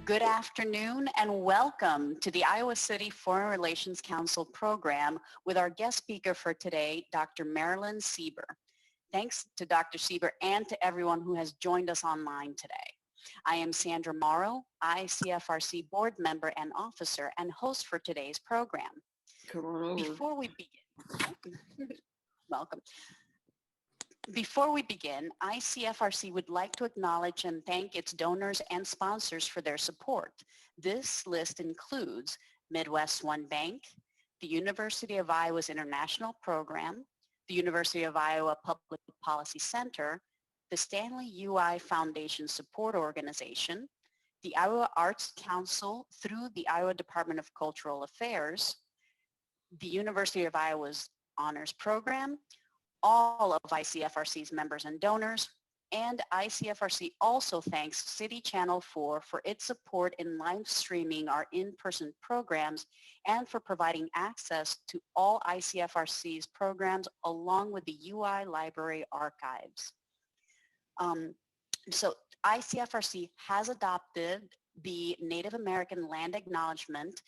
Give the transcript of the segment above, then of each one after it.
Good afternoon and welcome to the Iowa City Foreign Relations Council program with our guest speaker for today, Dr. Marilyn Sieber. Thanks to Dr. Sieber and to everyone who has joined us online today. I am Sandra Morrow, ICFRC board member and officer and host for today's program. Come on over. Before we begin, welcome. Before we begin, ICFRC would like to acknowledge and thank its donors and sponsors for their support. This list includes Midwest One Bank, the University of Iowa's International Program, the University of Iowa Public Policy Center, the Stanley UI Foundation Support Organization, the Iowa Arts Council through the Iowa Department of Cultural Affairs, the University of Iowa's Honors Program, all of ICFRC's members and donors, and ICFRC also thanks City Channel 4 for its support in live streaming our in-person programs and for providing access to all ICFRC's programs along with the UI Library archives. So ICFRC has adopted the Native American Land Acknowledgement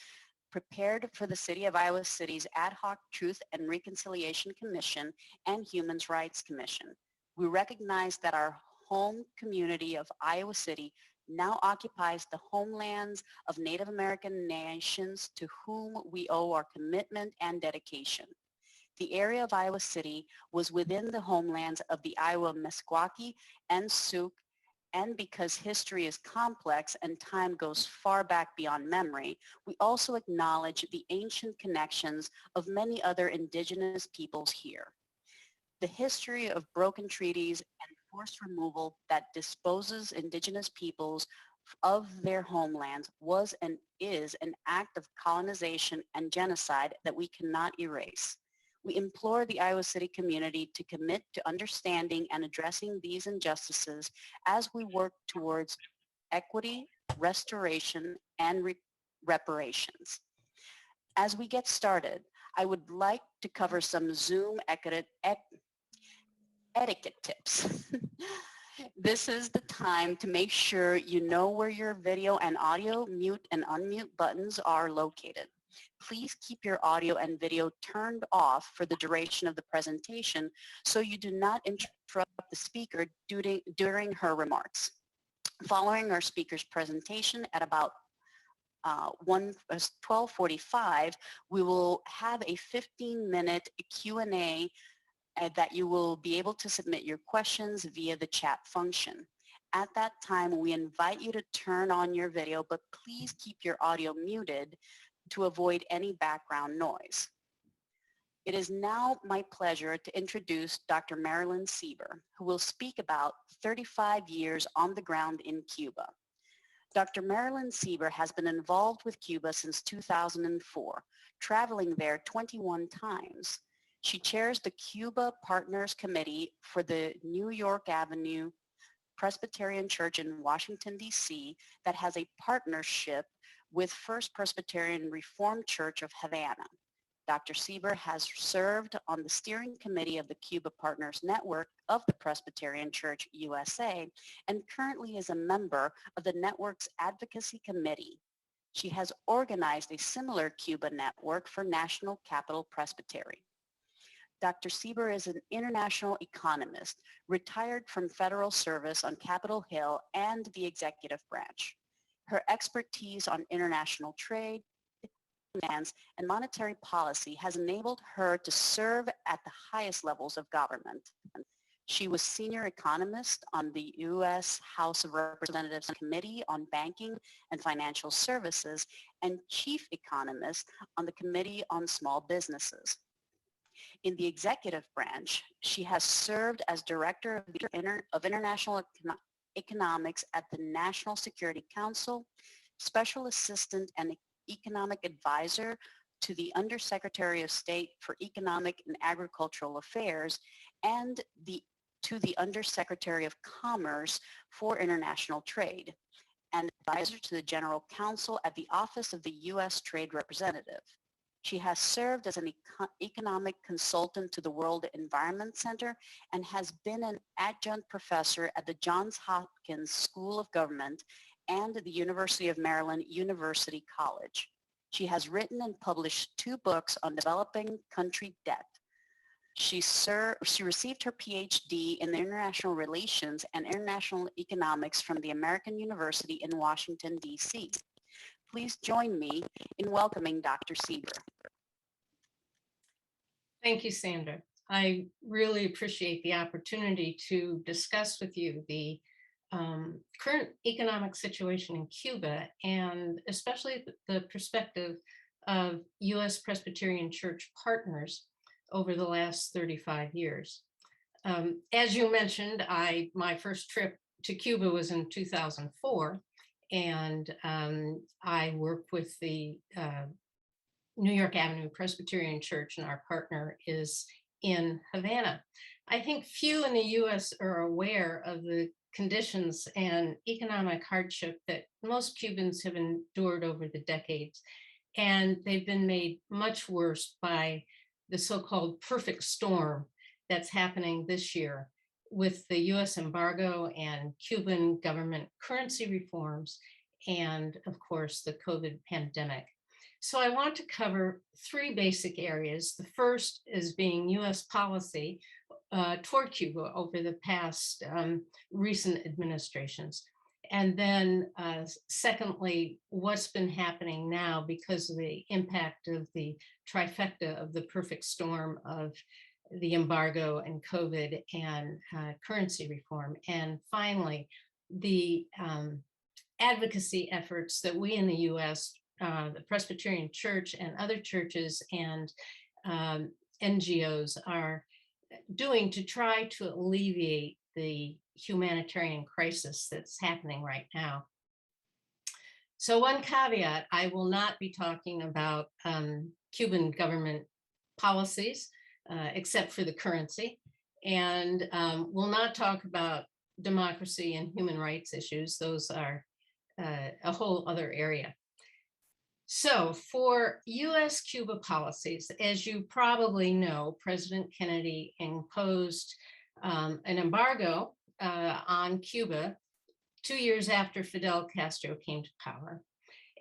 prepared for the City of Iowa City's Ad Hoc Truth and Reconciliation Commission and Human Rights Commission. We recognize that our home community of Iowa City now occupies the homelands of Native American nations to whom we owe our commitment and dedication. The area of Iowa City was within the homelands of the Iowa Meskwaki and Sioux, and because history is complex and time goes far back beyond memory, we also acknowledge the ancient connections of many other indigenous peoples here. The history of broken treaties and forced removal that disposes indigenous peoples of their homelands was and is an act of colonization and genocide that we cannot erase. We implore the Iowa City community to commit to understanding and addressing these injustices as we work towards equity, restoration, and reparations. As we get started, I would like to cover some Zoom etiquette tips. This is the time to make sure you know where your video and audio mute and unmute buttons are located. Please keep your audio and video turned off for the duration of the presentation so you do not interrupt the speaker during her remarks. Following our speaker's presentation at about 12:45, we will have a 15-minute Q&A that you will be able to submit your questions via the chat function. At that time, we invite you to turn on your video, but please keep your audio muted to avoid any background noise. It is now my pleasure to introduce Dr. Marilyn Seiber, who will speak about 35 years on the ground in Cuba. Dr. Marilyn Sieber has been involved with Cuba since 2004, traveling there 21 times. She chairs the Cuba Partners Committee for the York Avenue Presbyterian Church in Washington, D.C. that has a partnership with First Presbyterian-Reformed Church of Havana. Dr. Sieber has served on the steering committee of the Cuba Partners Network of the Presbyterian Church USA and currently is a member of the network's Advocacy Committee. She has organized a similar Cuba network for National Capital Presbytery. Dr. Sieber is an international economist, retired from federal service on Capitol Hill and the executive branch. Her expertise on international trade, finance, and monetary policy has enabled her to serve at the highest levels of government. She was senior economist on the U.S. House of Representatives Committee on Banking and Financial Services and chief economist on the Committee on Small Businesses. In the executive branch, she has served as director of international economics at the National Security Council, special assistant and economic advisor to the Undersecretary of State for Economic and Agricultural Affairs and to the Undersecretary of Commerce for International Trade, and advisor to the General Counsel at the Office of the U.S. Trade Representative. She has served as an economic consultant to the World Environment Center and has been an adjunct professor at the Johns Hopkins School of Government and the University of Maryland University College. She has written and published 2 books on developing country debt. She received her PhD in International Relations and International Economics from the American University in Washington, D.C. Please join me in welcoming Dr. Sieber. Thank you, Sandra. I really appreciate the opportunity to discuss with you the current economic situation in Cuba, and especially the perspective of U.S. Presbyterian Church partners over the last 35 years. As you mentioned, my first trip to Cuba was in 2004, and I worked with the New York Avenue Presbyterian Church, and our partner is in Havana. I think few in the U.S. are aware of the conditions and economic hardship that most Cubans have endured over the decades, and they've been made much worse by the so-called perfect storm that's happening this year with the U.S. embargo and Cuban government currency reforms, and of course the COVID pandemic. So I want to cover 3 basic areas. The first is being U.S. policy toward Cuba over the past recent administrations. And then secondly, what's been happening now because of the impact of the trifecta of the perfect storm of the embargo and COVID and currency reform. And finally, the advocacy efforts that we in the U.S., the Presbyterian Church and other churches and NGOs are doing to try to alleviate the humanitarian crisis that's happening right now. So one caveat, I will not be talking about Cuban government policies, except for the currency, and will not talk about democracy and human rights issues. Those are a whole other area. So for U.S. Cuba policies, as you probably know, President Kennedy imposed an embargo on Cuba 2 years after Fidel Castro came to power.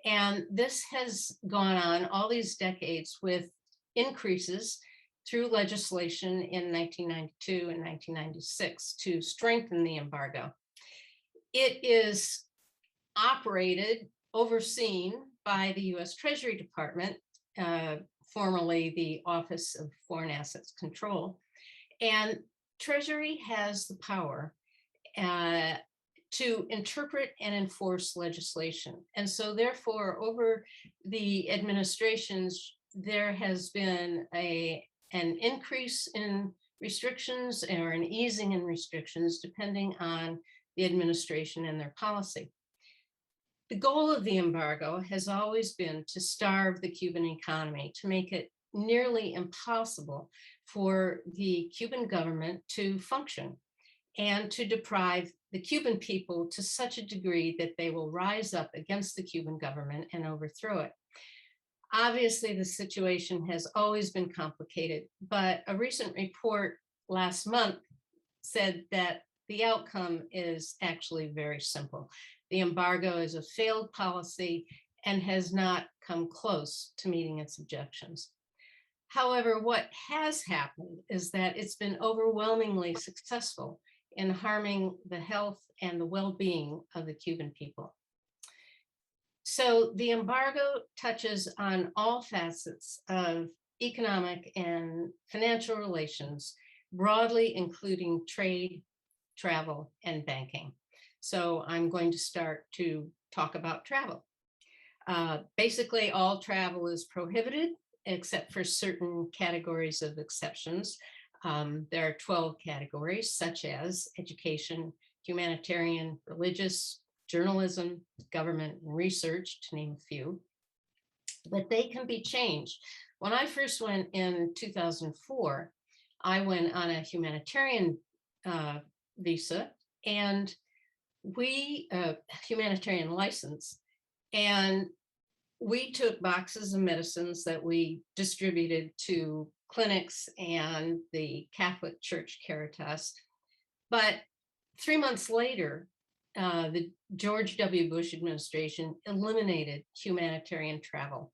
And this has gone on all these decades with increases through legislation in 1992 and 1996 to strengthen the embargo. It is operated, overseen by the U.S. Treasury Department, formerly the Office of Foreign Assets Control. And Treasury has the power to interpret and enforce legislation. And so therefore, over the administrations, there has been an increase in restrictions or an easing in restrictions depending on the administration and their policy. The goal of the embargo has always been to starve the Cuban economy, to make it nearly impossible for the Cuban government to function and to deprive the Cuban people to such a degree that they will rise up against the Cuban government and overthrow it. Obviously, the situation has always been complicated, but a recent report last month said that the outcome is actually very simple. The embargo is a failed policy and has not come close to meeting its objections. However, what has happened is that it's been overwhelmingly successful in harming the health and the well-being of the Cuban people. So the embargo touches on all facets of economic and financial relations, broadly including trade, travel, and banking. So I'm going to start to talk about travel. Basically, all travel is prohibited except for certain categories of exceptions. There are 12 categories, such as education, humanitarian, religious, journalism, government, and research, to name a few. But they can be changed. When I first went in 2004, I went on a humanitarian visa, and humanitarian license, and we took boxes of medicines that we distributed to clinics and the Catholic Church Caritas. But 3 months later, the George W. Bush administration eliminated humanitarian travel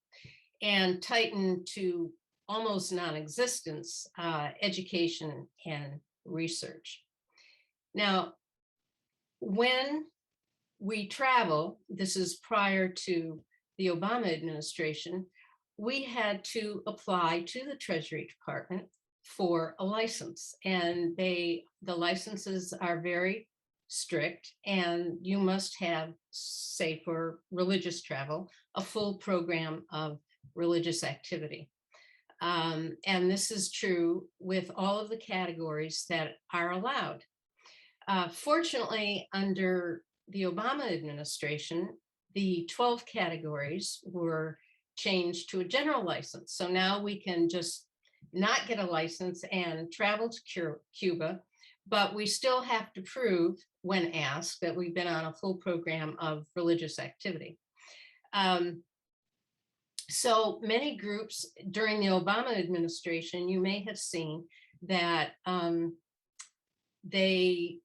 and tightened to almost non-existence education and research. Now, when we travel, this is prior to the Obama administration, we had to apply to the Treasury Department for a license, and the licenses are very strict, and you must have, say for religious travel, a full program of religious activity. And this is true with all of the categories that are allowed. Fortunately, under the Obama administration, the 12 categories were changed to a general license. So now we can just not get a license and travel to Cuba, but we still have to prove, when asked, that we've been on a full program of religious activity. So many groups during the Obama administration, you may have seen that they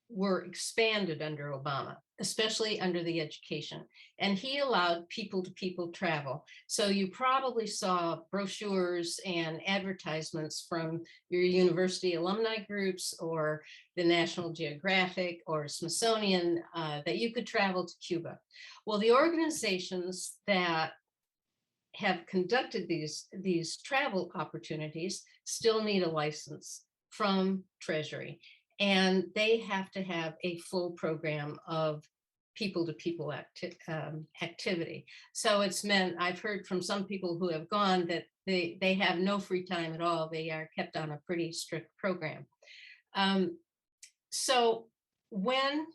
were expanded under Obama, especially under the education. And he allowed people-to-people travel. So you probably saw brochures and advertisements from your university alumni groups or the National Geographic or Smithsonian that you could travel to Cuba. Well, the organizations that have conducted these travel opportunities still need a license from Treasury. And they have to have a full program of people-to-people activity. So it's meant, I've heard from some people who have gone that they have no free time at all. They are kept on a pretty strict program. So when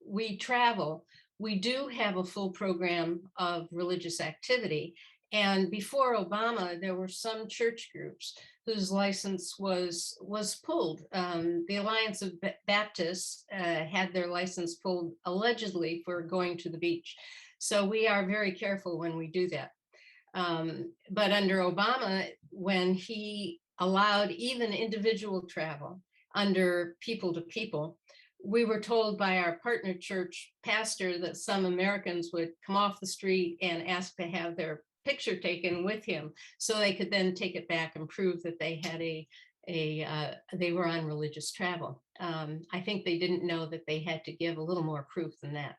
we travel, we do have a full program of religious activity. And before Obama, there were some church groups whose license was pulled. The Alliance of Baptists had their license pulled allegedly for going to the beach. So we are very careful when we do that. But under Obama, when he allowed even individual travel under people-to-people, we were told by our partner church pastor that some Americans would come off the street and ask to have their picture taken with him, so they could then take it back and prove that they had they were on religious travel. I think they didn't know that they had to give a little more proof than that.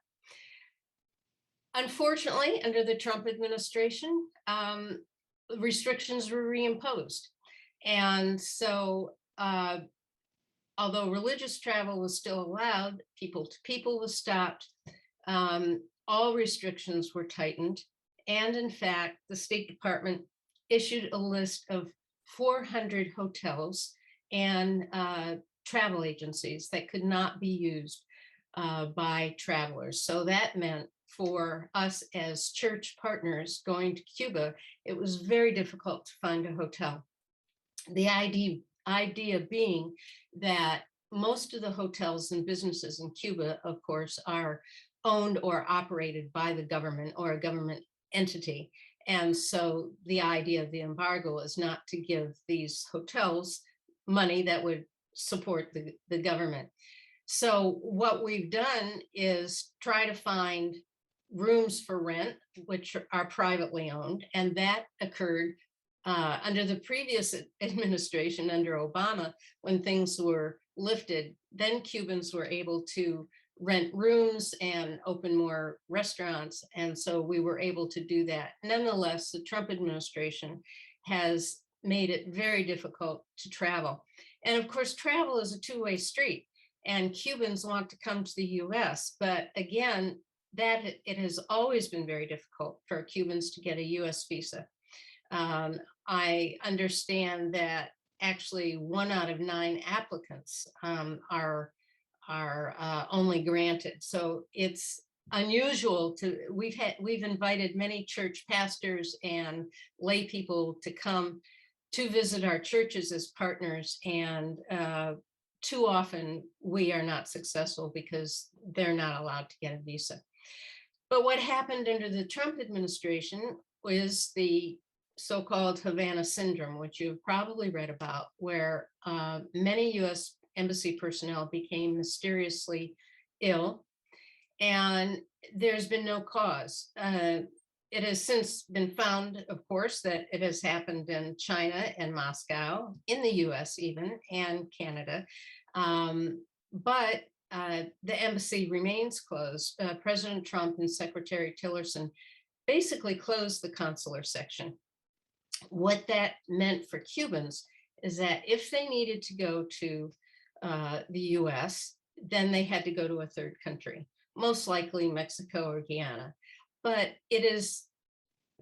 Unfortunately, under the Trump administration, restrictions were reimposed. And so although religious travel was still allowed, people-to-people was stopped, all restrictions were tightened. And in fact, the State Department issued a list of 400 hotels and travel agencies that could not be used by travelers. So that meant for us as church partners going to Cuba, it was very difficult to find a hotel. The idea being that most of the hotels and businesses in Cuba, of course, are owned or operated by the government or a government entity. And so the idea of the embargo is not to give these hotels money that would support the government. So what we've done is try to find rooms for rent, which are privately owned, and that occurred under the previous administration, under Obama, when things were lifted. Then Cubans were able to rent rooms and open more restaurants. And so we were able to do that. Nonetheless, the Trump administration has made it very difficult to travel. And of course, travel is a two-way street, and Cubans want to come to the US. But again, it has always been very difficult for Cubans to get a US visa. I understand that actually 1 out of 9 applicants are only granted. So it's unusual we've invited many church pastors and lay people to come to visit our churches as partners, and too often we are not successful because they're not allowed to get a visa. But what happened under the Trump administration was the so-called Havana Syndrome, which you've probably read about, where many US embassy personnel became mysteriously ill, and there's been no cause. It has since been found, of course, that it has happened in China and Moscow, in the US even, and Canada. But the embassy remains closed. President Trump and Secretary Tillerson basically closed the consular section. What that meant for Cubans is that if they needed to go to the US, then they had to go to a third country, most likely Mexico or Guyana. But it is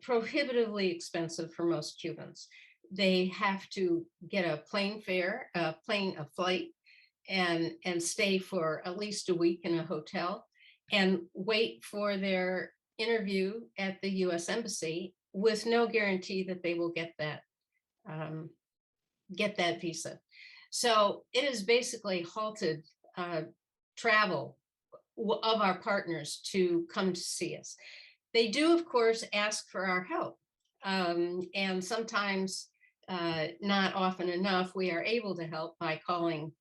prohibitively expensive for most Cubans. They have to get a plane fare, a flight, and stay for at least a week in a hotel and wait for their interview at the US Embassy with no guarantee that they will get that visa. So it has basically halted travel of our partners to come to see us. They do, of course, ask for our help. And sometimes, not often enough, we are able to help by calling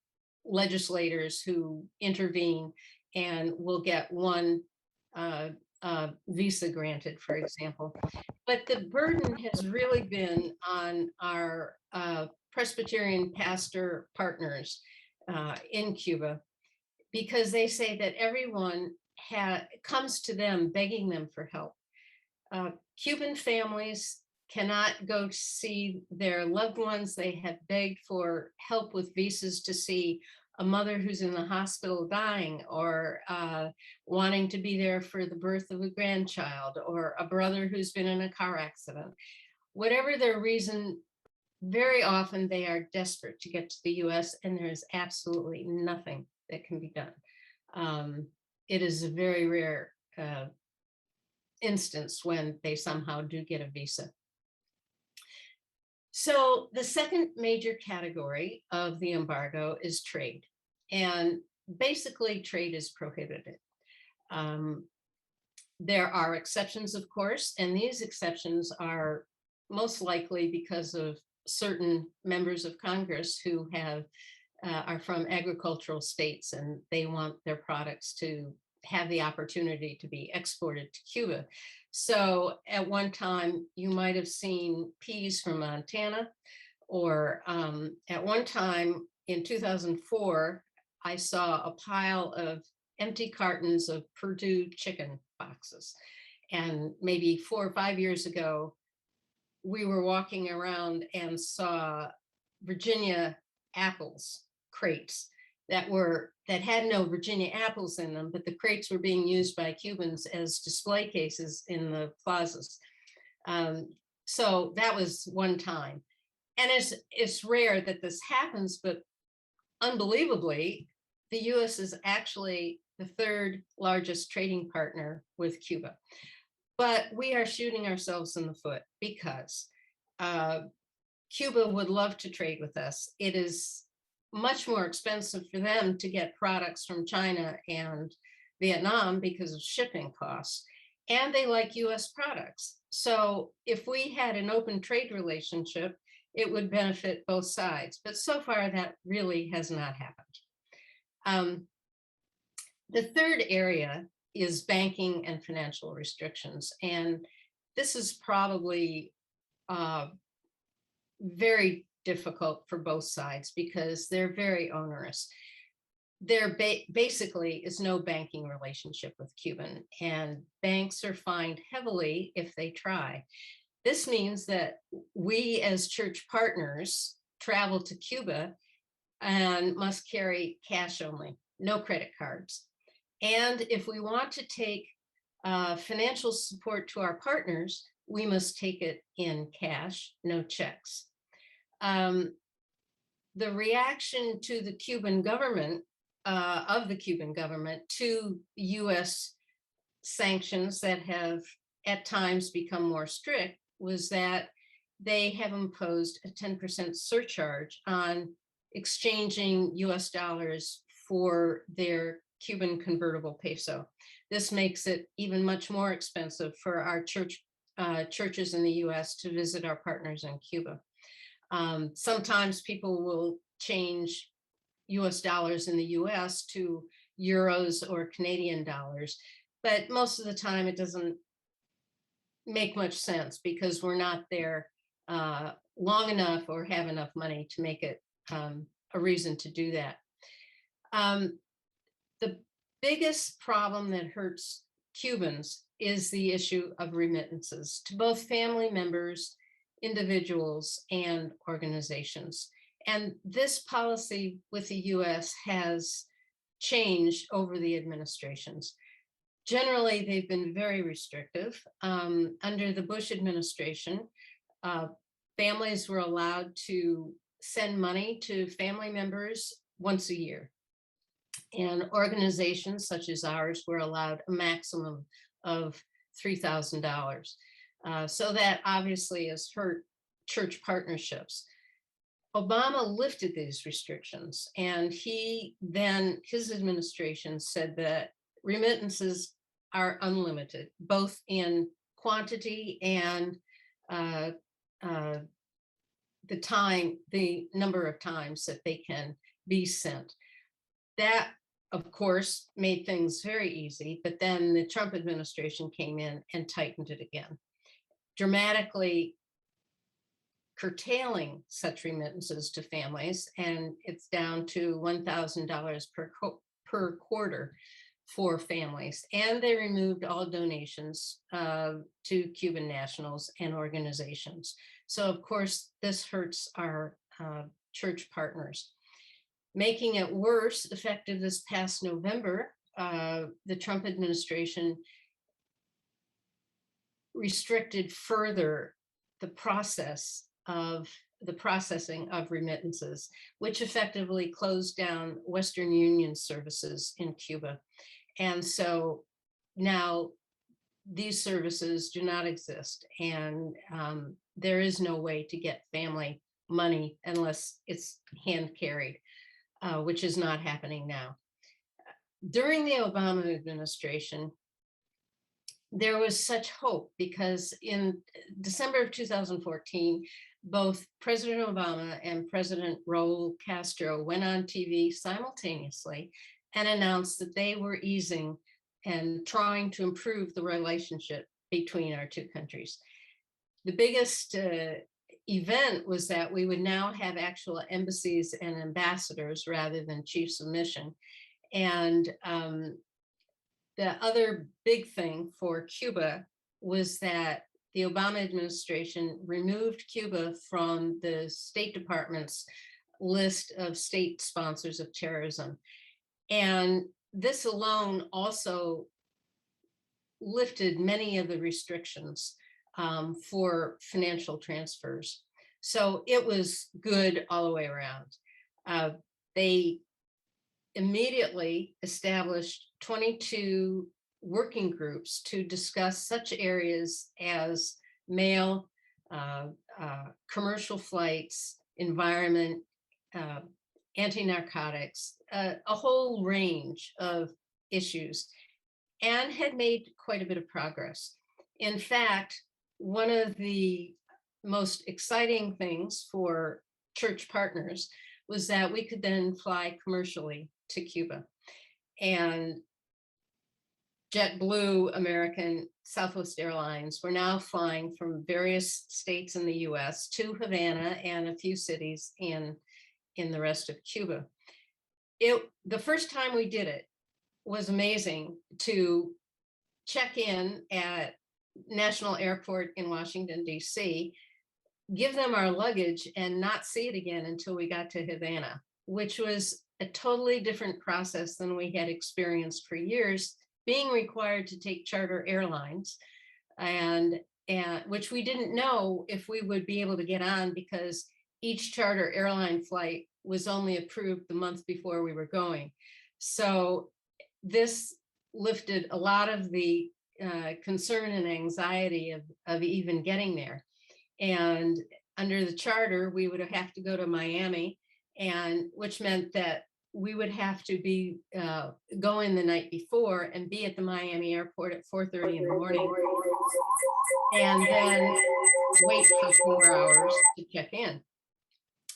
legislators who intervene, and we'll get one visa granted, for example. But the burden has really been on our Presbyterian pastor partners in Cuba, because they say that everyone comes to them begging them for help. Cuban families cannot go to see their loved ones. They have begged for help with visas to see a mother who's in the hospital dying, or wanting to be there for the birth of a grandchild, or a brother who's been in a car accident. Whatever their reason, very often they are desperate to get to the US, and there is absolutely nothing that can be done. It is a very rare instance when they somehow do get a visa. So the second major category of the embargo is trade. And basically trade is prohibited. There are exceptions, of course, and these exceptions are most likely because of certain members of Congress who are from agricultural states, and they want their products to have the opportunity to be exported to Cuba. So at one time, you might have seen peas from Montana, or at one time in 2004, I saw a pile of empty cartons of Purdue chicken boxes. And maybe 4 or 5 years ago, we were walking around and saw Virginia apples crates that had no Virginia apples in them, but the crates were being used by Cubans as display cases in the plazas. So that was one time. And it's rare that this happens, but unbelievably, the US is actually the third largest trading partner with Cuba. But we are shooting ourselves in the foot, because Cuba would love to trade with us. It is much more expensive for them to get products from China and Vietnam because of shipping costs, and they like US products. So if we had an open trade relationship, it would benefit both sides. But so far, that really has not happened. The third area is banking and financial restrictions. And this is probably very difficult for both sides because they're very onerous. There basically is no banking relationship with Cuban, and banks are fined heavily if they try. This means that we as church partners travel to Cuba and must carry cash only, no credit cards. And if we want to take financial support to our partners, we must take it in cash, no checks. The reaction to the Cuban government, to US sanctions that have at times become more strict, was that they have imposed a 10% surcharge on exchanging US dollars for their Cuban convertible peso. This makes it even much more expensive for our churches in the US to visit our partners in Cuba. Sometimes people will change US dollars in the US to euros or Canadian dollars. But most of the time it doesn't make much sense because we're not there long enough or have enough money to make it a reason to do that. The biggest problem that hurts Cubans is the issue of remittances to both family members, individuals, and organizations. And this policy with the US has changed over the administrations. Generally, they've been very restrictive. Under the Bush administration, families were allowed to send money to family members once a year. And organizations such as ours were allowed a maximum of $3,000. So that obviously has hurt church partnerships. Obama lifted these restrictions, and his administration said that remittances are unlimited, both in quantity and the number of times that they can be sent. That, of course, made things very easy, but then the Trump administration came in and tightened it again, dramatically curtailing such remittances to families, and it's down to $1,000 per quarter for families. And they removed all donations to Cuban nationals and organizations. So of course, this hurts our church partners. Making it worse, effective this past November, the Trump administration restricted further the processing of remittances, which effectively closed down Western Union services in Cuba. And so now these services do not exist, and there is no way to get family money unless it's hand carried, which is not happening now. During the Obama administration, there was such hope because in December of 2014, both President Obama and President Raul Castro went on TV simultaneously and announced that they were easing and trying to improve the relationship between our two countries. The biggest event was that we would now have actual embassies and ambassadors rather than chiefs of mission. And the other big thing for Cuba was that the Obama administration removed Cuba from the State Department's list of state sponsors of terrorism. And this alone also lifted many of the restrictions for financial transfers. So it was good all the way around. They immediately established 22 working groups to discuss such areas as mail, commercial flights, environment, anti-narcotics, a whole range of issues, and had made quite a bit of progress. In fact, one of the most exciting things for church partners was that we could then fly commercially to Cuba. And JetBlue, American, Southwest Airlines were now flying from various states in the US to Havana and a few cities in the rest of Cuba. The first time we did it was amazing to check in at National Airport in Washington, DC, give them our luggage and not see it again until we got to Havana, which was a totally different process than we had experienced for years, being required to take charter airlines, and which we didn't know if we would be able to get on because each charter airline flight was only approved the month before we were going. So this lifted a lot of the concern and anxiety of even getting there. And under the charter, we would have to go to Miami, and which meant that we would have to be going the night before and be at the Miami airport at 4:30 in the morning, and then wait for 4 hours to check in.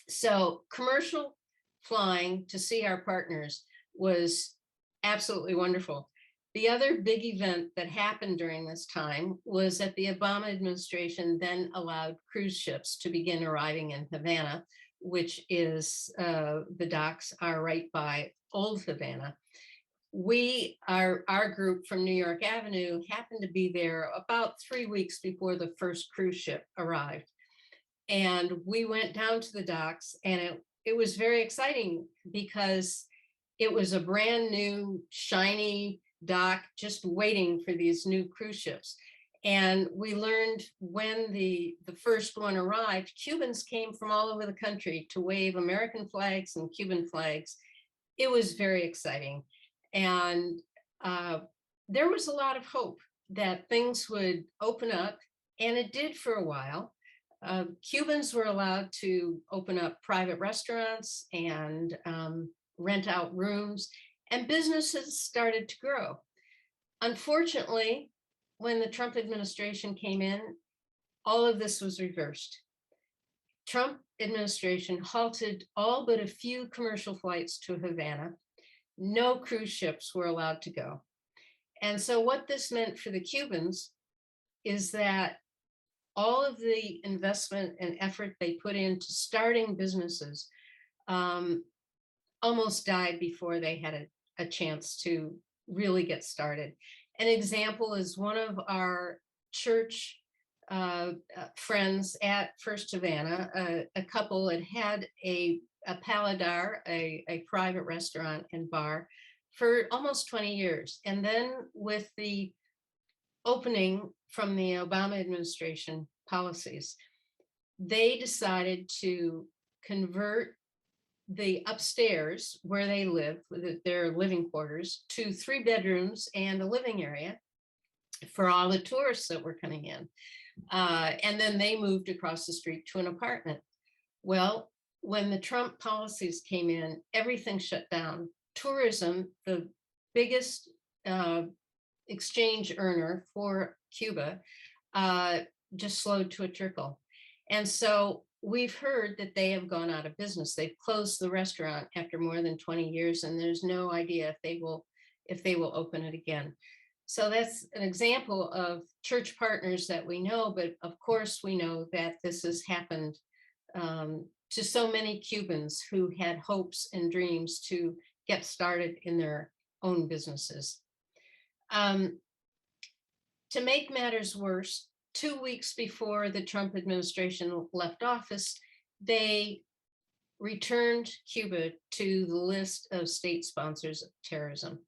So commercial flying to see our partners was Absolutely wonderful. The other big event that happened during this time was that the Obama administration then allowed cruise ships to begin arriving in Havana, which is the docks are right by Old Havana. Our group from New York Avenue happened to be there about 3 weeks before the first cruise ship arrived. And we went down to the docks, and it was very exciting because it was a brand new, shiny dock just waiting for these new cruise ships. And we learned when the first one arrived, Cubans came from all over the country to wave American flags and Cuban flags. It was very exciting. And there was a lot of hope that things would open up, and it did for a while. Cubans were allowed to open up private restaurants and rent out rooms, and businesses started to grow. Unfortunately, when the Trump administration came in, all of this was reversed. Trump administration halted all but a few commercial flights to Havana. No cruise ships were allowed to go. And so what this meant for the Cubans is that all of the investment and effort they put into starting businesses almost died before they had a chance to really get started. An example is one of our church friends at First Havana, a couple had a paladar, a private restaurant and bar for almost 20 years. And then with the opening from the Obama administration policies, they decided to convert the upstairs where they live, their living quarters, to 3 bedrooms and a living area for all the tourists that were coming in. And then they moved across the street to an apartment. Well, when the Trump policies came in, everything shut down. Tourism, the biggest exchange earner for Cuba, just slowed to a trickle. And so we've heard that they have gone out of business. They've closed the restaurant after more than 20 years, and there's no idea if they will open it again. So that's an example of church partners that we know, but of course we know that this has happened to so many Cubans who had hopes and dreams to get started in their own businesses. To make matters worse, 2 weeks before the Trump administration left office, they returned Cuba to the list of state sponsors of terrorism.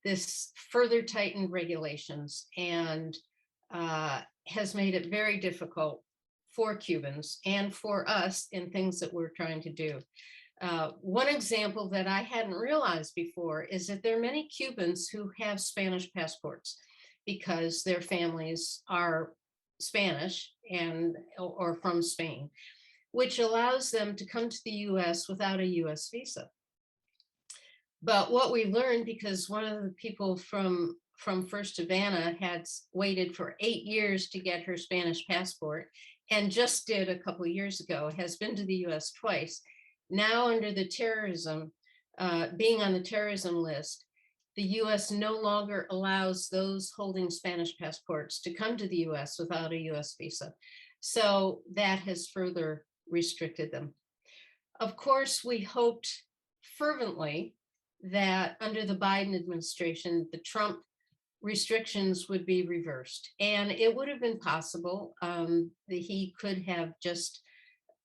This further tightened regulations and has made it very difficult for Cubans and for us in things that we're trying to do. One example that I hadn't realized before is that there are many Cubans who have Spanish passports because their families are Spanish or from Spain, which allows them to come to the US without a US visa. But what we learned, because one of the people from First Havana had waited for 8 years to get her Spanish passport and just did a couple of years ago, has been to the US twice. Now under the terrorism, being on the terrorism list, the US no longer allows those holding Spanish passports to come to the US without a US visa. So that has further restricted them. Of course, we hoped fervently that under the Biden administration, the Trump restrictions would be reversed. And it would have been possible that he could have just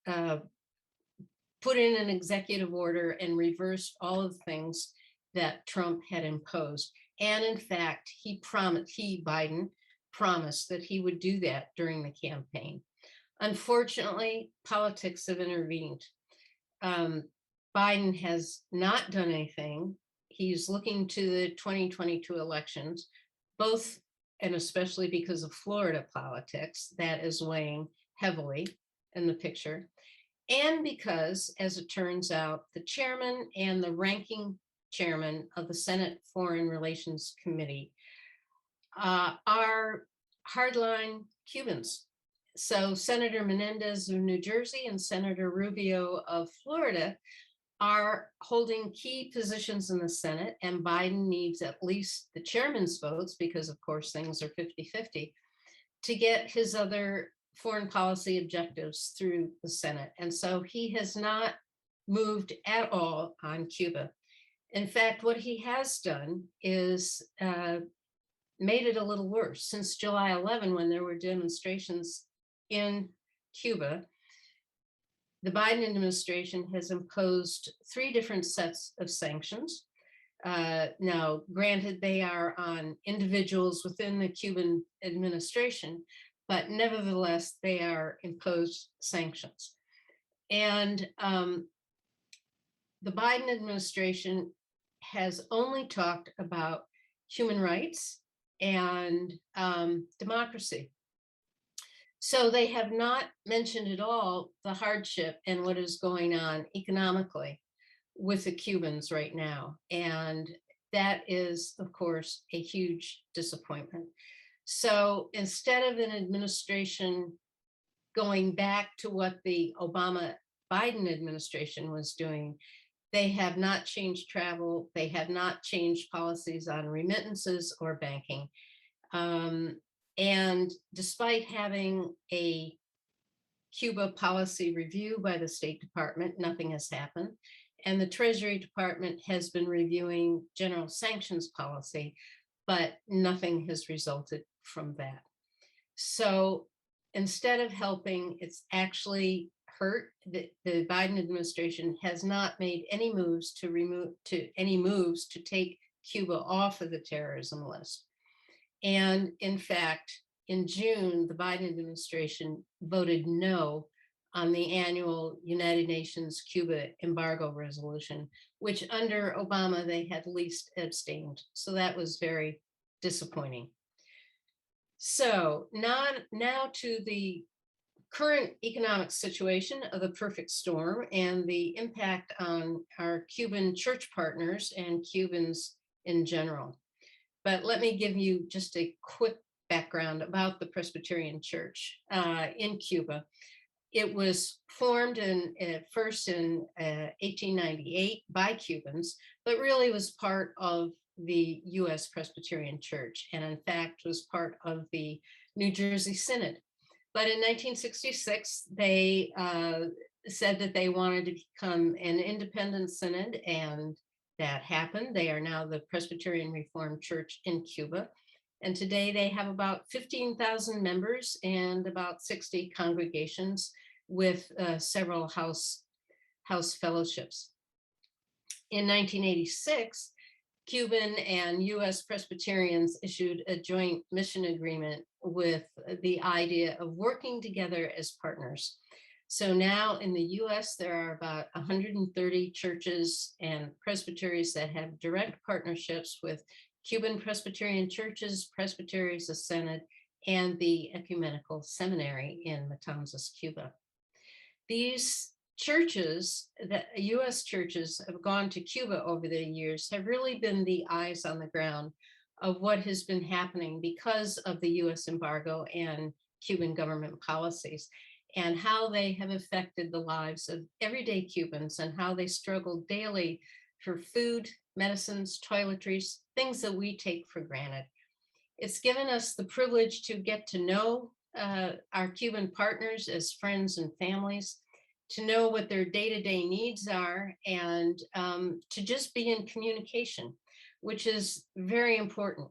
put in an executive order and reversed all of the things that Trump had imposed. And in fact, Biden promised that he would do that during the campaign. Unfortunately, politics have intervened. Biden has not done anything. He's looking to the 2022 elections, both and especially because of Florida politics that is weighing heavily in the picture. And because, as it turns out, the chairman and the ranking chairman of the Senate Foreign Relations Committee are hardline Cubans. So Senator Menendez of New Jersey and Senator Rubio of Florida are holding key positions in the Senate, and Biden needs at least the chairman's votes, because of course things are 50-50, to get his other foreign policy objectives through the Senate. And so he has not moved at all on Cuba. In fact, what he has done is made it a little worse. Since July 11, when there were demonstrations in Cuba, the Biden administration has imposed 3 different sets of sanctions. Now, granted, they are on individuals within the Cuban administration, but nevertheless, they are imposed sanctions. And the Biden administration has only talked about human rights and democracy. So they have not mentioned at all the hardship and what is going on economically with the Cubans right now. And that is, of course, a huge disappointment. So instead of an administration going back to what the Obama-Biden administration was doing, they have not changed travel. They have not changed policies on remittances or banking. And despite having a Cuba policy review by the State Department, nothing has happened. And the Treasury Department has been reviewing general sanctions policy, but nothing has resulted from that. So instead of helping, it's actually hurt. The Biden administration has not made any moves to take Cuba off of the terrorism list. And in fact, in June, the Biden administration voted no on the annual United Nations Cuba Embargo resolution, which under Obama, they had least abstained. So that was very disappointing. So now to the current economic situation of the perfect storm and the impact on our Cuban church partners and Cubans in general. But let me give you just a quick background about the Presbyterian Church in Cuba. It was formed first in 1898 by Cubans, but really was part of the U.S. Presbyterian Church, and in fact was part of the New Jersey Synod. But in 1966, they said that they wanted to become an independent synod, and that happened. They are now the Presbyterian-Reformed Church in Cuba. And today they have about 15,000 members and about 60 congregations with several house fellowships. In 1986, Cuban and US Presbyterians issued a joint mission agreement with the idea of working together as partners. So now in the US, there are about 130 churches and presbyteries that have direct partnerships with Cuban Presbyterian churches, presbyteries, a synod, and the ecumenical seminary in Matanzas, Cuba. These churches, the US churches have gone to Cuba over the years, have really been the eyes on the ground of what has been happening because of the US embargo and Cuban government policies, and how they have affected the lives of everyday Cubans and how they struggle daily for food, medicines, toiletries, things that we take for granted. It's given us the privilege to get to know our Cuban partners as friends and families, to know what their day-to-day needs are, and to just be in communication, which is very important.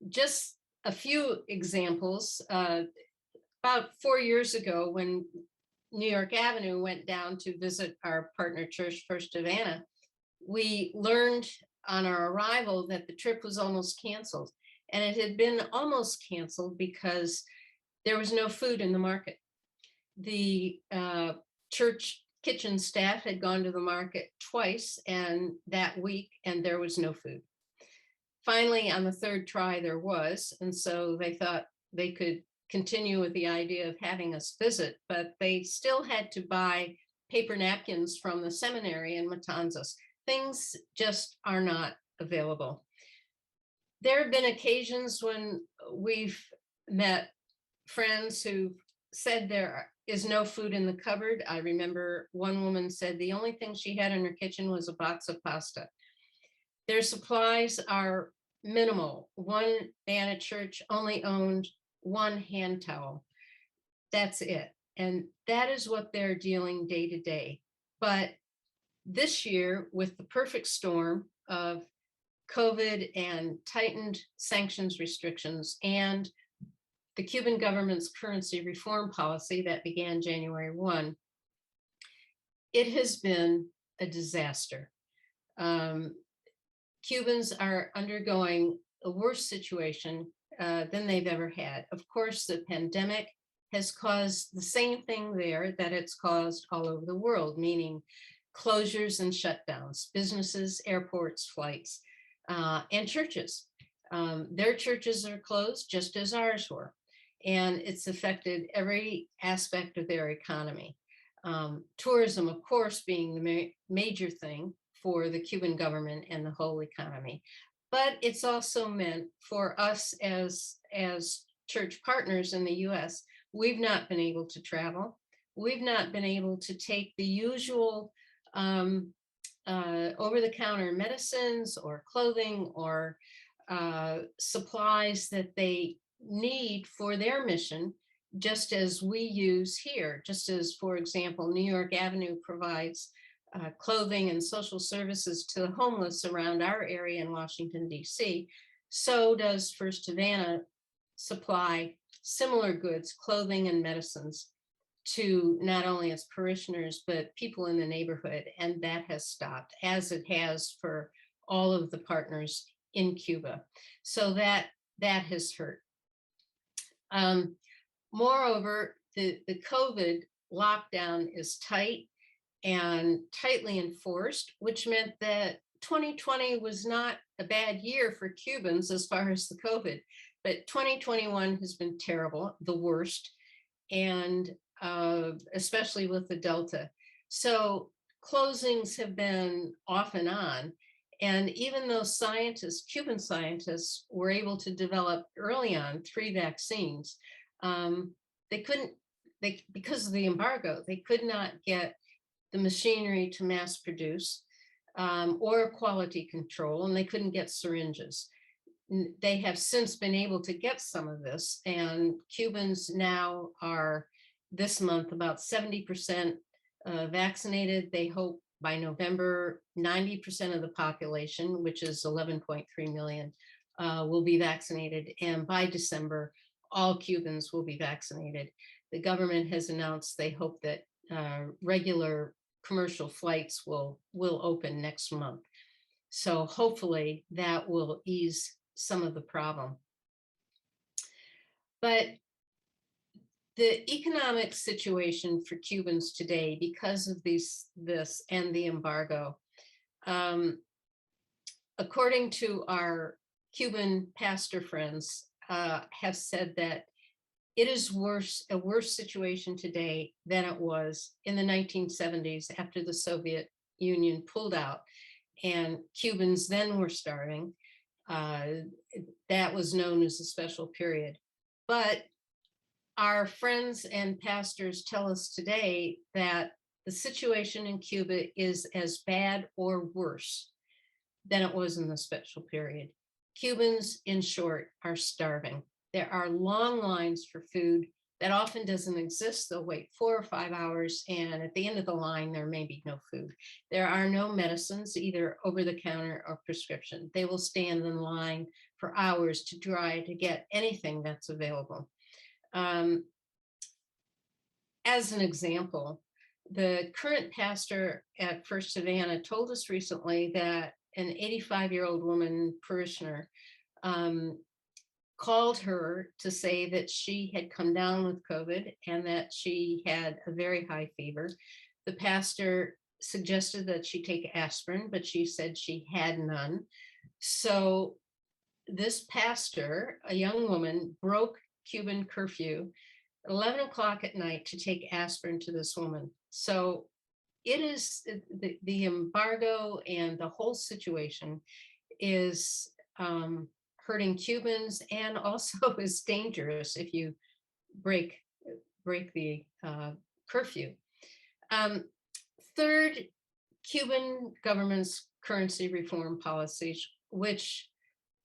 Just a few examples. About 4 years ago, when New York Avenue went down to visit our partner church, First Havana, we learned on our arrival that the trip was almost canceled. And it had been almost canceled because there was no food in the market. The church kitchen staff had gone to the market twice and that week, and there was no food. Finally, on the third try, there was, and so they thought they could continue with the idea of having us visit, but they still had to buy paper napkins from the seminary in Matanzas. Things just are not available. There have been occasions when we've met friends who said there is no food in the cupboard. I remember one woman said the only thing she had in her kitchen was a box of pasta. Their supplies are minimal. One man at church only owned one hand towel. That's it. And that is what they're dealing day to day. But this year, with the perfect storm of COVID and tightened sanctions restrictions and the Cuban government's currency reform policy that began January 1, it has been a disaster. Cubans are undergoing a worse situation than they've ever had. Of course, the pandemic has caused the same thing there that it's caused all over the world, meaning closures and shutdowns, businesses, airports, flights, and churches. Their churches are closed just as ours were, and it's affected every aspect of their economy. Tourism, of course, being the major thing for the Cuban government and the whole economy. But it's also meant for us as church partners in the US, we've not been able to travel. We've not been able to take the usual over-the-counter medicines or clothing or supplies that they need for their mission, just as we use here. Just as, for example, New York Avenue provides clothing and social services to the homeless around our area in Washington, D.C., so does First Havana supply similar goods, clothing and medicines, to not only its parishioners, but people in the neighborhood. And that has stopped, as it has for all of the partners in Cuba. So that has hurt. Moreover, the COVID lockdown is tight and tightly enforced, which meant that 2020 was not a bad year for Cubans as far as the COVID, but 2021 has been terrible, the worst, and especially with the Delta. So closings have been off and on. And even though scientists, Cuban scientists, were able to develop early on 3 vaccines, they couldn't, because of the embargo, they could not get the machinery to mass produce or quality control, and they couldn't get syringes. They have since been able to get some of this, and Cubans now are this month about 70% vaccinated. They hope by November, 90% of the population, which is 11.3 million, will be vaccinated. And by December, all Cubans will be vaccinated. The government has announced they hope that regular commercial flights will open next month. So hopefully that will ease some of the problem. But the economic situation for Cubans today, because of this and the embargo, according to our Cuban pastor friends, have said that it is a worse situation today than it was in the 1970s after the Soviet Union pulled out and Cubans then were starving. That was known as a special period. But our friends and pastors tell us today that the situation in Cuba is as bad or worse than it was in the special period. Cubans, in short, are starving. There are long lines for food that often doesn't exist. They'll wait 4 or 5 hours, and at the end of the line, there may be no food. There are no medicines, either over the counter or prescription. They will stand in line for hours to try to get anything that's available. As an example, the current pastor at First Havana told us recently that an 85-year-old woman parishioner called her to say that she had come down with COVID and that she had a very high fever. The pastor suggested that she take aspirin, but she said she had none. So this pastor, a young woman, broke Cuban curfew 11 o'clock at night to take aspirin to this woman. So it is the embargo and the whole situation is hurting Cubans, and also is dangerous if you break break the curfew. Third, Cuban government's currency reform policies, which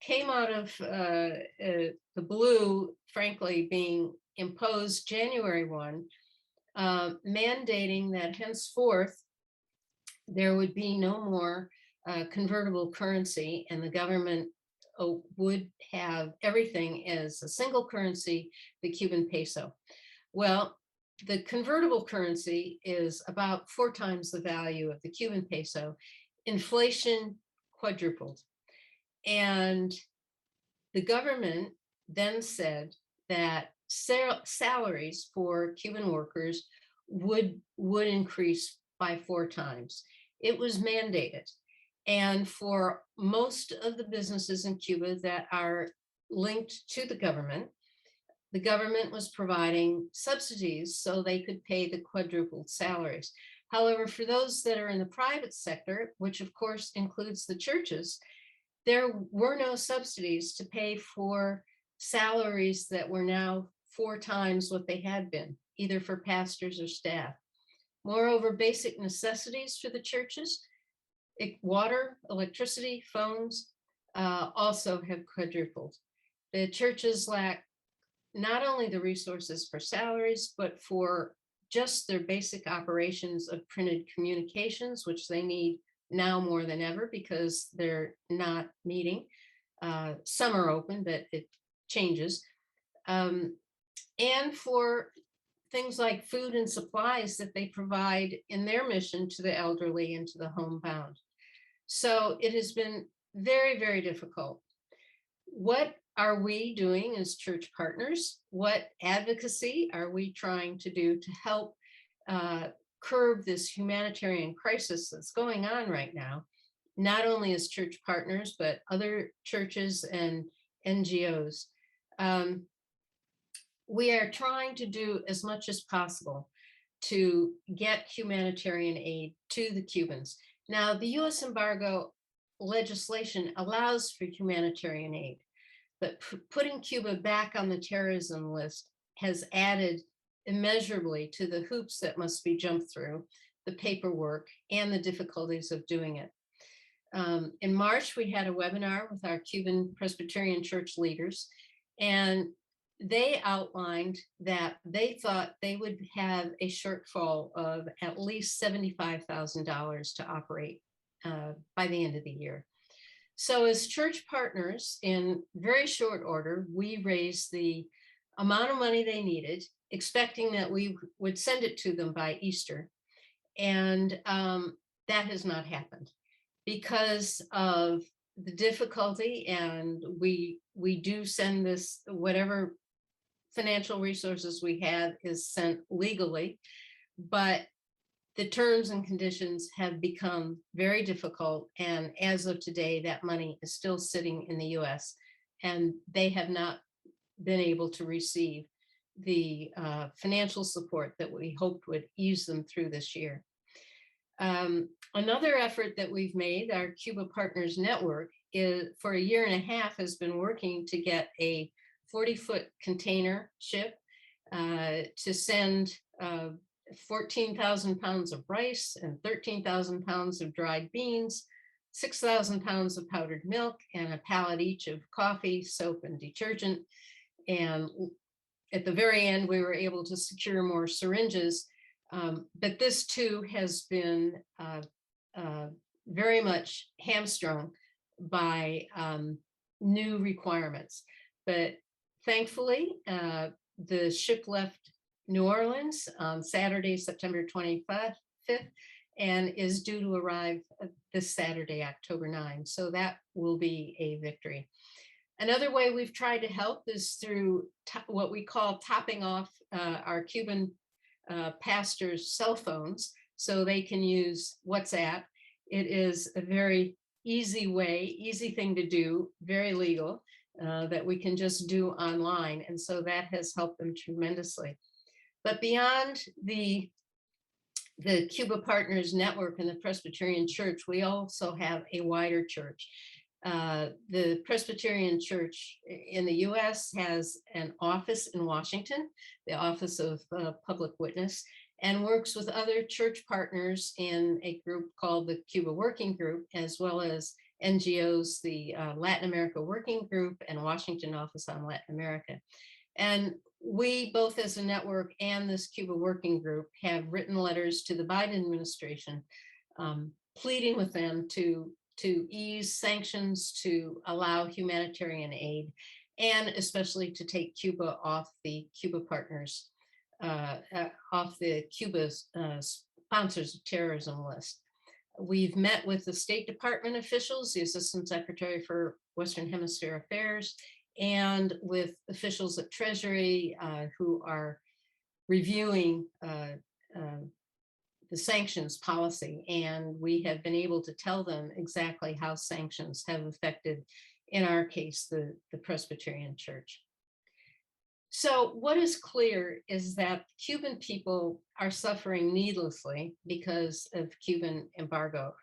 came out of the blue, frankly, being imposed January 1, mandating that henceforth there would be no more convertible currency, and the government would have everything as a single currency, the Cuban peso. Well, the convertible currency is about 4 times the value of the Cuban peso. Inflation quadrupled. And the government then said that salaries for Cuban workers would increase by 4 times. It was mandated. And for most of the businesses in Cuba that are linked to the government was providing subsidies so they could pay the quadrupled salaries. However, for those that are in the private sector, which of course includes the churches, there were no subsidies to pay for salaries that were now 4 times what they had been, either for pastors or staff. Moreover, basic necessities for the churches, water, electricity, phones, also have quadrupled. The churches lack not only the resources for salaries, but for just their basic operations of printed communications, which they need now more than ever because they're not meeting. Some are open, but it changes. And for things like food and supplies that they provide in their mission to the elderly and to the homebound. So it has been very, very difficult. What are we doing as church partners? What advocacy are we trying to do to help curb this humanitarian crisis that's going on right now, not only as church partners, but other churches and NGOs? We are trying to do as much as possible to get humanitarian aid to the Cubans. Now, the US embargo legislation allows for humanitarian aid, but putting Cuba back on the terrorism list has added immeasurably to the hoops that must be jumped through, the paperwork, and the difficulties of doing it. In March, we had a webinar with our Cuban Presbyterian Church leaders, and they outlined that they thought they would have a shortfall of at least $75,000 to operate by the end of the year. So as church partners, in very short order, we raised the amount of money they needed, expecting that we would send it to them by Easter. And that has not happened because of the difficulty. And we do send this, whatever financial resources we have is sent legally, but the terms and conditions have become very difficult. And as of today, that money is still sitting in the US, and they have not been able to receive the financial support that we hoped would ease them through this year. Another effort that we've made, our Cuba Partners Network, is for a year and a half has been working to get a 40-foot container ship to send 14,000 pounds of rice and 13,000 pounds of dried beans, 6,000 pounds of powdered milk, and a pallet each of coffee, soap, and detergent. And at the very end, we were able to secure more syringes. But this too has been very much hamstrung by new requirements. But thankfully, the ship left New Orleans on Saturday, September 25th, and is due to arrive this Saturday, October 9. So that will be a victory. Another way we've tried to help is through what we call topping off our Cuban pastors' cell phones so they can use WhatsApp. It is a very easy thing to do, very legal, that we can just do online. And so that has helped them tremendously. But beyond the Cuba Partners Network and the Presbyterian Church, we also have a wider church. The Presbyterian Church in the US has an office in Washington, the Office of Public Witness, and works with other church partners in a group called the Cuba Working Group, as well as NGOs, the Latin America Working Group and Washington Office on Latin America. And we, both as a network and this Cuba Working Group, have written letters to the Biden administration pleading with them to ease sanctions, to allow humanitarian aid, and especially to take Cuba off the Cuba Partners, off the Cuba's sponsors of terrorism list. We've met with the State Department officials, the Assistant Secretary for Western Hemisphere Affairs, and with officials at Treasury who are reviewing the sanctions policy, and we have been able to tell them exactly how sanctions have affected, in our case, the Presbyterian Church. So what is clear is that Cuban people are suffering needlessly because of Cuban embargo,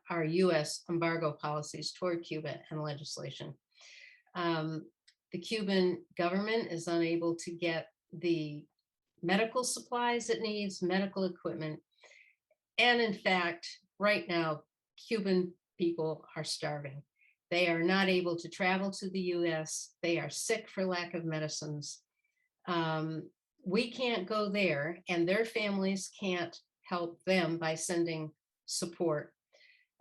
our US embargo policies toward Cuba and legislation. The Cuban government is unable to get the medical supplies it needs, medical equipment. And in fact, right now, Cuban people are starving. They are not able to travel to the US. They are sick for lack of medicines. We can't go there, and their families can't help them by sending support.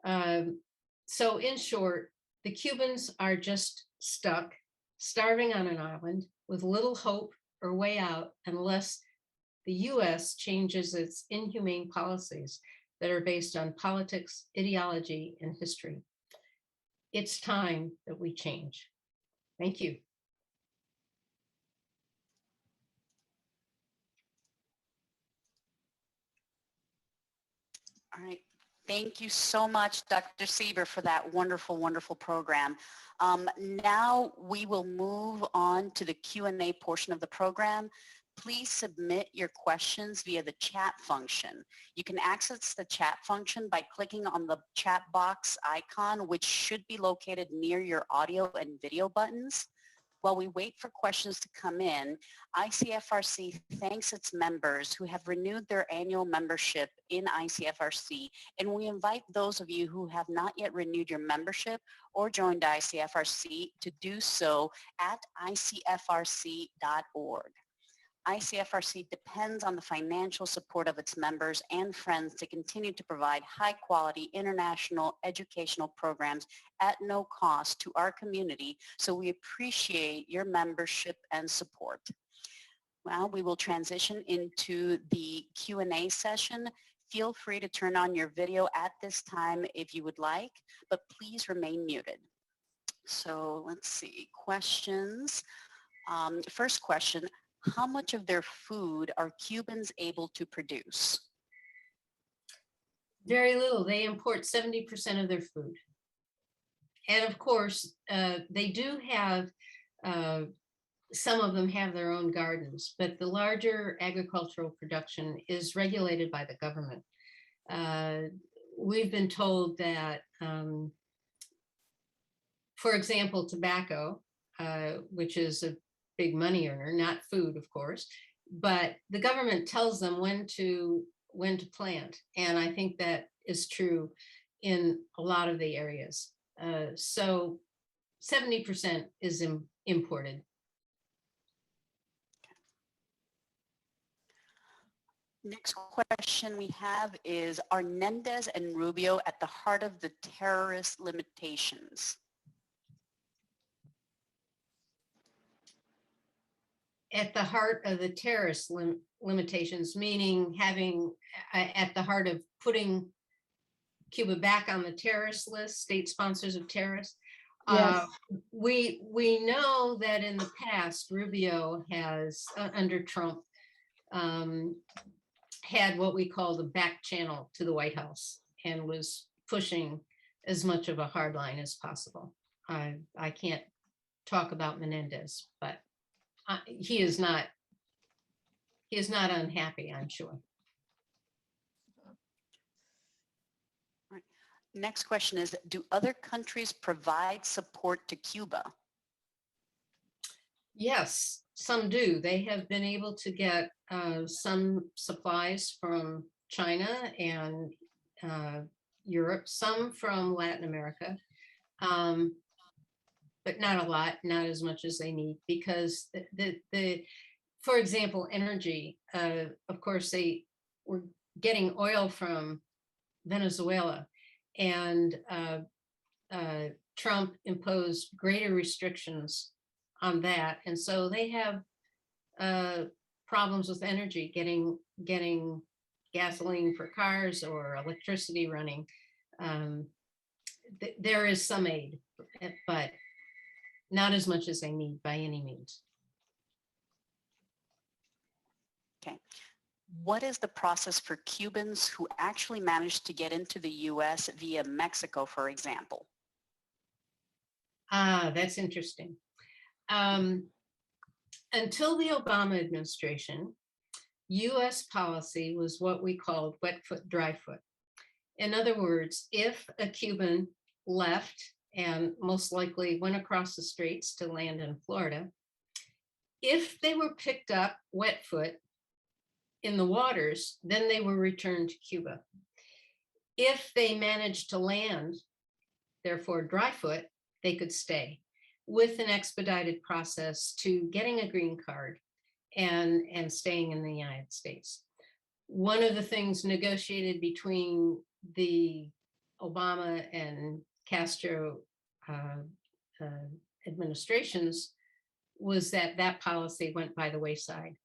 So in short, the Cubans are just stuck, starving on an island with little hope or way out unless the US changes its inhumane policies that are based on politics, ideology, and history. It's time that we change. Thank you. All right. Thank you so much, Dr. Sieber, for that wonderful, wonderful program. Now we will move on to the Q&A portion of the program. Please submit your questions via the chat function. You can access the chat function by clicking on the chat box icon, which should be located near your audio and video buttons. While we wait for questions to come in, ICFRC thanks its members who have renewed their annual membership in ICFRC, and we invite those of you who have not yet renewed your membership or joined ICFRC to do so at icfrc.org. ICFRC depends on the financial support of its members and friends to continue to provide high-quality international educational programs at no cost to our community, so we appreciate your membership and support. Well, we will transition into the Q&A session. Feel free to turn on your video at this time if you would like, but please remain muted. So let's see, questions. First question. How much of their food are Cubans able to produce? Very little. They import 70% of their food. And of course, they do have, some of them have their own gardens, but the larger agricultural production is regulated by the government. We've been told that, for example, tobacco, which is a big money earner, not food, of course, but the government tells them when to plant. And I think that is true in a lot of the areas. So 70% is imported. Next question we have is, are Mendez and Rubio at the heart of the terrorist limitations? At the heart of the terrorist limitations, meaning having at the heart of putting Cuba back on the terrorist list, state sponsors of terrorists. Yes. We know that in the past, Rubio has, under Trump, had what we call the back channel to the White House and was pushing as much of a hard line as possible. I can't talk about Menendez, but he is not unhappy, I'm sure. Next question is, do other countries provide support to Cuba? Yes, some do. They have been able to get some supplies from China and Europe, some from Latin America, but not a lot, not as much as they need, because for example, energy, of course, they were getting oil from Venezuela, and Trump imposed greater restrictions on that. And so they have problems with energy, getting gasoline for cars or electricity running. There is some aid, but not as much as they need by any means. Okay. What is the process for Cubans who actually managed to get into the US via Mexico, for example? Ah, that's interesting. Until the Obama administration, US policy was what we called wet foot, dry foot. In other words, if a Cuban left and most likely went across the straits to land in Florida, if they were picked up wet foot in the waters, then they were returned to Cuba. If they managed to land, therefore dry foot, they could stay with an expedited process to getting a green card and staying in the United States. One of the things negotiated between the Obama and Castro administrations was that policy went by the wayside.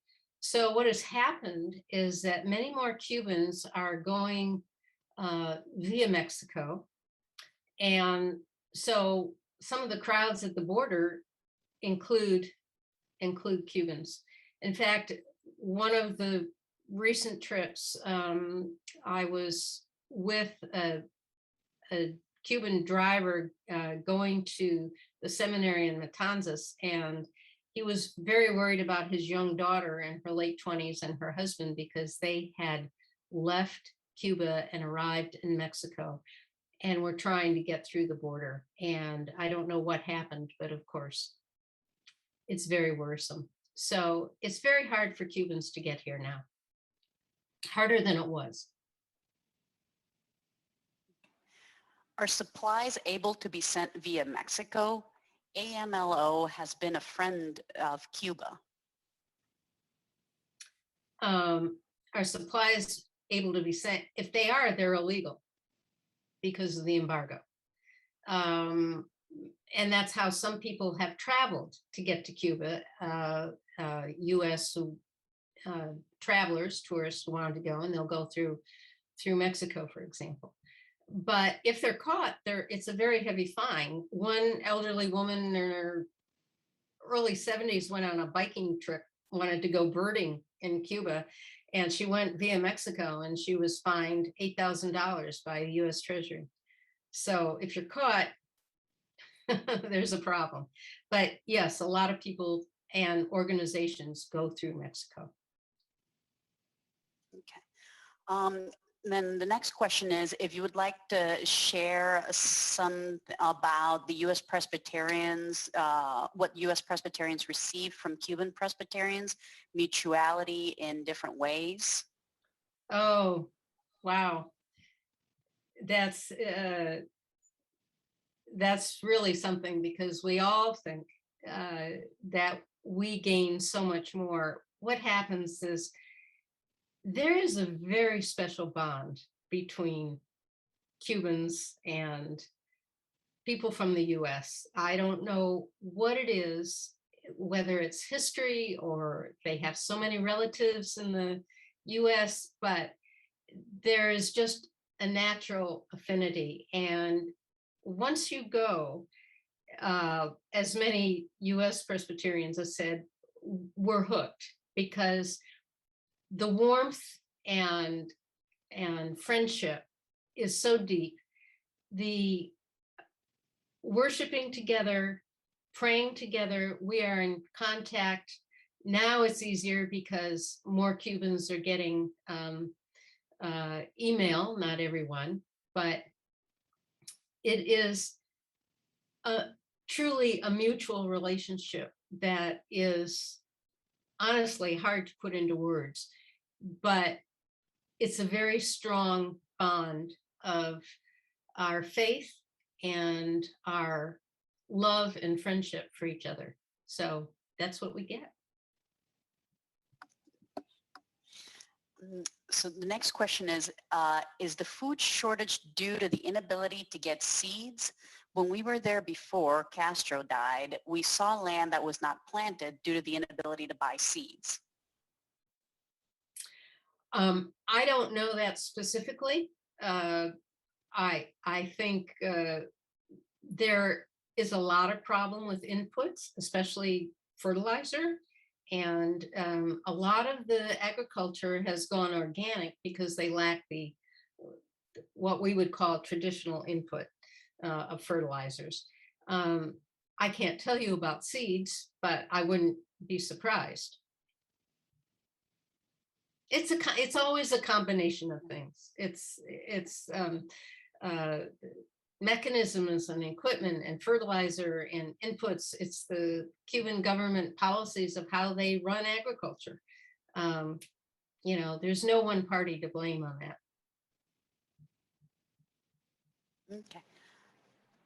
So what has happened is that many more Cubans are going via Mexico. And so some of the crowds at the border include Cubans. In fact, one of the recent trips, I was with a Cuban driver going to the seminary in Matanzas, and he was very worried about his young daughter in her late 20s and her husband, because they had left Cuba and arrived in Mexico and were trying to get through the border. And I don't know what happened, but of course, it's very worrisome. So it's very hard for Cubans to get here now, harder than it was. Are supplies able to be sent via Mexico? AMLO has been a friend of Cuba. Are supplies able to be sent? If they are, they're illegal because of the embargo. And that's how some people have traveled to get to Cuba, US travelers, tourists who wanted to go, and they'll go through Mexico, for example. But if they're caught, it's a very heavy fine. One elderly woman in her early 70s went on a biking trip, wanted to go birding in Cuba, and she went via Mexico, and she was fined $8,000 by the US Treasury. So if you're caught, there's a problem. But yes, a lot of people and organizations go through Mexico. Okay. Then the next question is, if you would like to share some about the U.S. Presbyterians, what U.S. Presbyterians receive from Cuban Presbyterians, mutuality in different ways. Oh, wow. That's really something, because we all think that we gain so much more. What happens is there is a very special bond between Cubans and people from the US. I don't know what it is, whether it's history or they have so many relatives in the US, but there is just a natural affinity. And once you go, as many US Presbyterians have said, we're hooked, because the warmth and friendship is so deep. The worshiping together, praying together, we are in contact. Now it's easier because more Cubans are getting email, not everyone, but it is truly a mutual relationship that is honestly hard to put into words, but it's a very strong bond of our faith and our love and friendship for each other. So that's what we get. So the next question is the food shortage due to the inability to get seeds? When we were there before Castro died, we saw land that was not planted due to the inability to buy seeds. I don't know that specifically. I think there is a lot of problem with inputs, especially fertilizer. And a lot of the agriculture has gone organic because they lack what we would call traditional input of fertilizers. I can't tell you about seeds, but I wouldn't be surprised. It's always a combination of things. It's mechanisms and equipment and fertilizer and inputs. It's the Cuban government policies of how they run agriculture. You know, there's no one party to blame on that. Okay.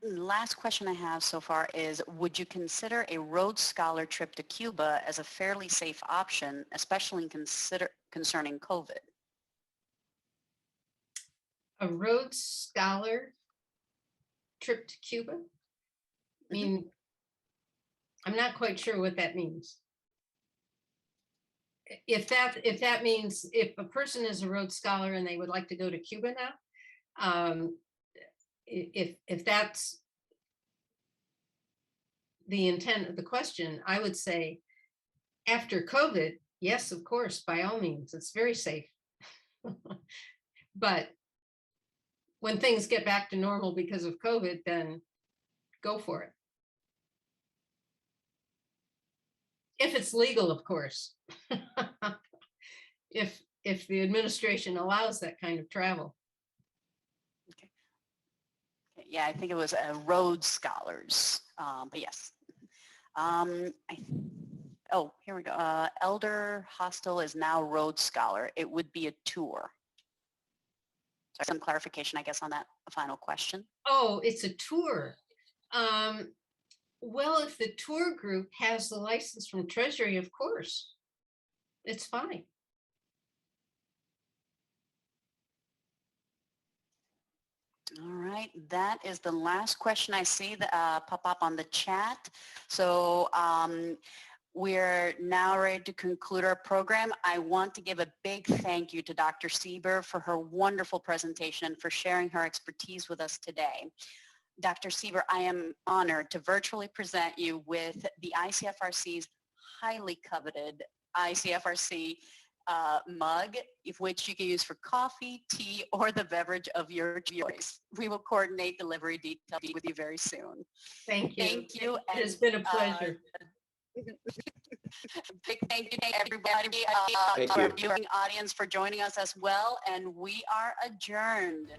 Last question I have so far is, would you consider a Rhodes Scholar trip to Cuba as a fairly safe option, especially concerning COVID? A Rhodes Scholar trip to Cuba? I mean, I'm not quite sure what that means. If that means if a person is a Rhodes Scholar and they would like to go to Cuba now, if that's the intent of the question, I would say after COVID, yes, of course, by all means, it's very safe. But when things get back to normal because of COVID, then go for it. If it's legal, of course. If the administration allows that kind of travel. Okay. Yeah, I think it was Rhodes Scholars, but yes. Oh, here we go. Elder Hostel is now Rhodes Scholar. It would be a tour. So some clarification, I guess, on that final question. Oh, it's a tour. Well, if the tour group has the license from Treasury, of course, it's fine. All right, that is the last question I see that pop up on the chat. So we're now ready to conclude our program. I want to give a big thank you to Dr. Sieber for her wonderful presentation and for sharing her expertise with us today. Dr. Sieber, I am honored to virtually present you with the ICFRC's highly coveted ICFRC mug, which you can use for coffee, tea, or the beverage of your choice. We will coordinate delivery details with you very soon. Thank you. Thank you. It has been a pleasure. Big thank you to everybody, our viewing audience, for joining us as well. And we are adjourned.